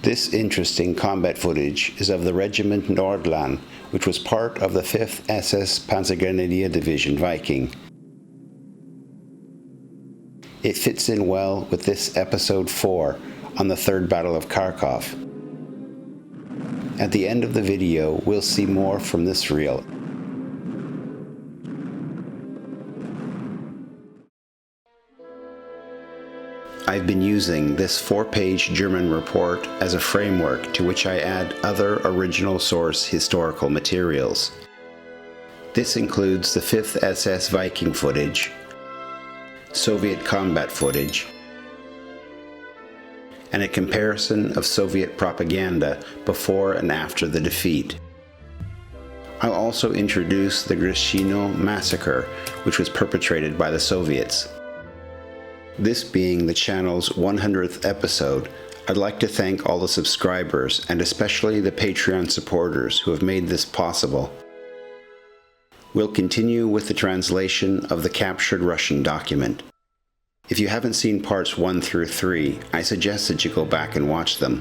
This interesting combat footage is of the Regiment Nordland, which was part of the 5th SS Panzergrenadier Division Viking. It fits in well with this episode 4 on the Third Battle of Kharkov. At the end of the video, we'll see more from this reel. I've been using this 4-page German report as a framework to which I add other original source historical materials. This includes the 5th SS Viking footage, Soviet combat footage, and a comparison of Soviet propaganda before and after the defeat. I'll also introduce the Grischino Massacre, which was perpetrated by the Soviets. This being the channel's 100th episode, I'd like to thank all the subscribers and especially the Patreon supporters who have made this possible. We'll continue with the translation of the captured Russian document. If you haven't seen parts 1 through 3, I suggest that you go back and watch them.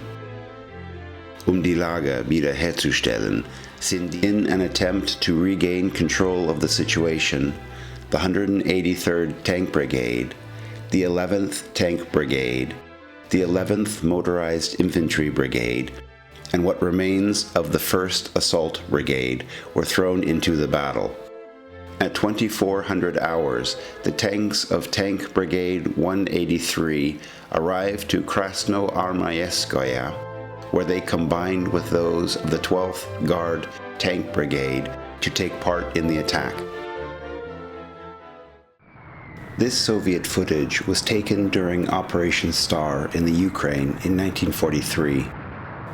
Die Lage wiederherzustellen sind in an attempt to regain control of the situation, the 183rd Tank Brigade, the 11th Tank Brigade, the 11th Motorized Infantry Brigade, and what remains of the 1st Assault Brigade were thrown into the battle. At 2400 hours, the tanks of Tank Brigade 183 arrived to Krassnoarmejskoje, where they combined with those of the 12th Guard Tank Brigade to take part in the attack. This Soviet footage was taken during Operation Star in the Ukraine in 1943.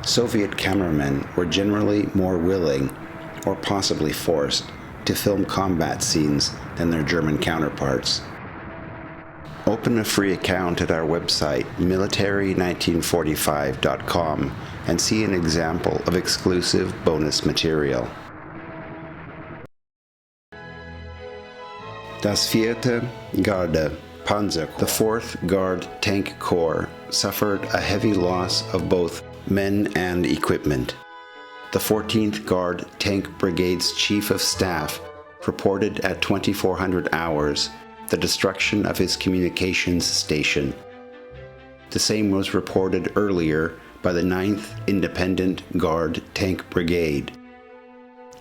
Soviet cameramen were generally more willing, or possibly forced, to film combat scenes than their German counterparts. Open a free account at our website, military1945.com, and see an example of exclusive bonus material. Das 4. Garde Panzer, the 4th Guard Tank Corps, suffered a heavy loss of both men and equipment. The 14th Guard Tank Brigade's Chief of Staff reported at 2400 hours the destruction of his communications station. The same was reported earlier by the 9th Independent Guard Tank Brigade.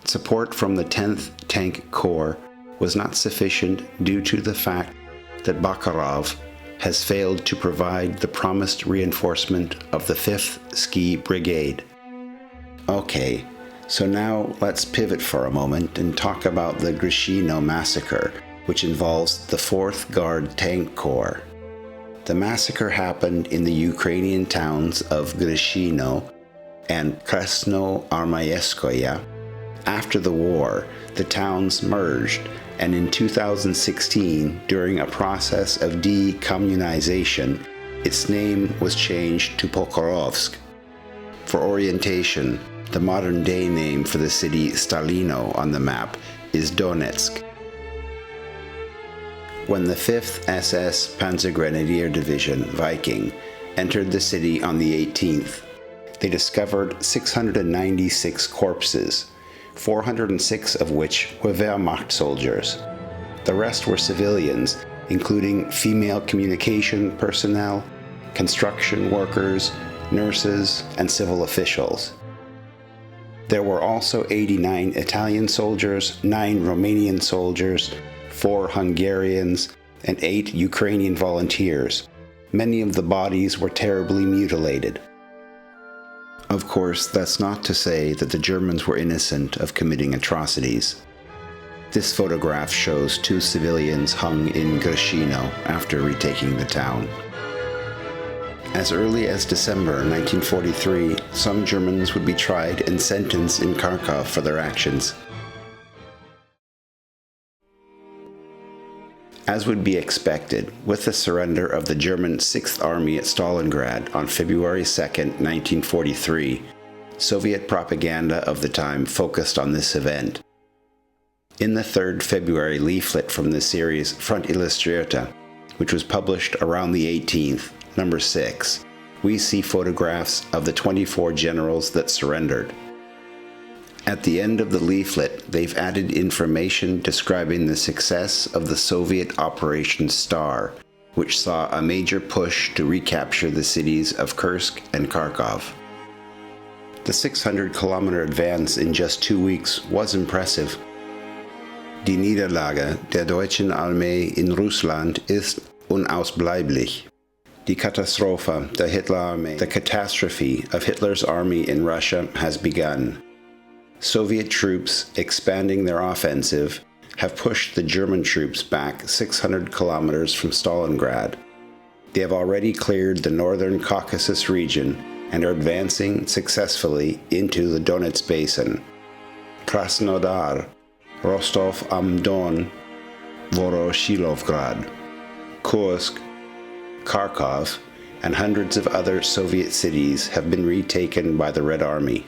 Support from the 10th Tank Corps was not sufficient due to the fact that Kharkov has failed to provide the promised reinforcement of the 5th Ski Brigade. Okay, so now let's pivot for a moment and talk about the Grischino Massacre, which involves the 4th Guard Tank Corps. The massacre happened in the Ukrainian towns of Grishino and Krassnoarmejskoje. After the war, the towns merged, and in 2016, during a process of decommunization, its name was changed to Pokrovsk. For orientation, the modern-day name for the city Stalino on the map is Donetsk. When the 5th SS Panzergrenadier Division, Viking, entered the city on the 18th, they discovered 696 corpses, 406 of which were Wehrmacht soldiers. The rest were civilians, including female communication personnel, construction workers, nurses, and civil officials. There were also 89 Italian soldiers, 9 Romanian soldiers, 4 Hungarians, and 8 Ukrainian volunteers. Many of the bodies were terribly mutilated. Of course, that's not to say that the Germans were innocent of committing atrocities. This photograph shows 2 civilians hung in Grishino after retaking the town. As early as December 1943, some Germans would be tried and sentenced in Kharkov for their actions. As would be expected, with the surrender of the German 6th Army at Stalingrad on February 2, 1943, Soviet propaganda of the time focused on this event. In the 3rd February leaflet from the series Front Illustrierte, which was published around the 18th, number 6, we see photographs of the 24 generals that surrendered. At the end of the leaflet, they've added information describing the success of the Soviet Operation Star, which saw a major push to recapture the cities of Kursk and Kharkov. The 600-kilometer advance in just 2 weeks was impressive. Die Niederlage der deutschen Armee in Russland ist unausbleiblich. Die Katastrophe der Hitlerarmee, the catastrophe of Hitler's army in Russia, has begun. Soviet troops expanding their offensive have pushed the German troops back 600 kilometers from Stalingrad. They have already cleared the northern Caucasus region and are advancing successfully into the Donets Basin. Krasnodar, Rostov-on-Don, Voroshilovgrad, Kursk, Kharkov, and hundreds of other Soviet cities have been retaken by the Red Army.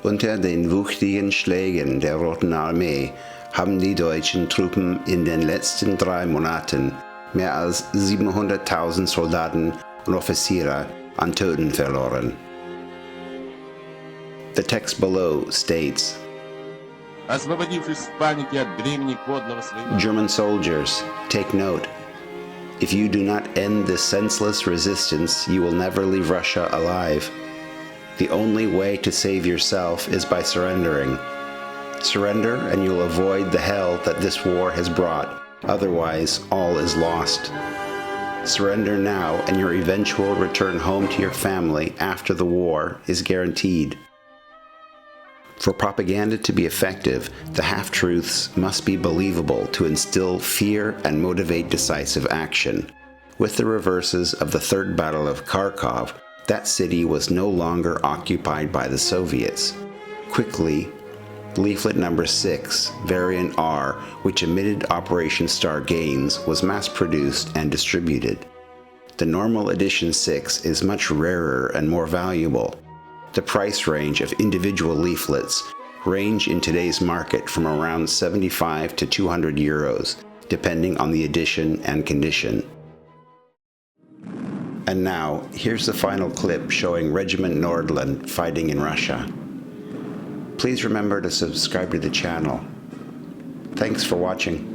Unter den wuchtigen Schlägen der Roten Armee haben die deutschen Truppen in den letzten 3 Monaten mehr als 700.000 Soldaten und Offiziere an Toten verloren. The text below states, German soldiers, take note. If you do not end this senseless resistance, you will never leave Russia alive. The only way to save yourself is by surrendering. Surrender and you'll avoid the hell that this war has brought. Otherwise, all is lost. Surrender now and your eventual return home to your family after the war is guaranteed. For propaganda to be effective, the half-truths must be believable to instill fear and motivate decisive action. With the reverses of the Third Battle of Kharkov, that city was no longer occupied by the Soviets. Quickly, Leaflet number 6, variant R, which omitted Operation Star gains, was mass-produced and distributed. The normal edition 6 is much rarer and more valuable. The price range of individual leaflets range in today's market from around 75 to 200 euros, depending on the edition and condition. And now, here's the final clip showing Regiment Nordland fighting in Russia. Please remember to subscribe to the channel. Thanks for watching.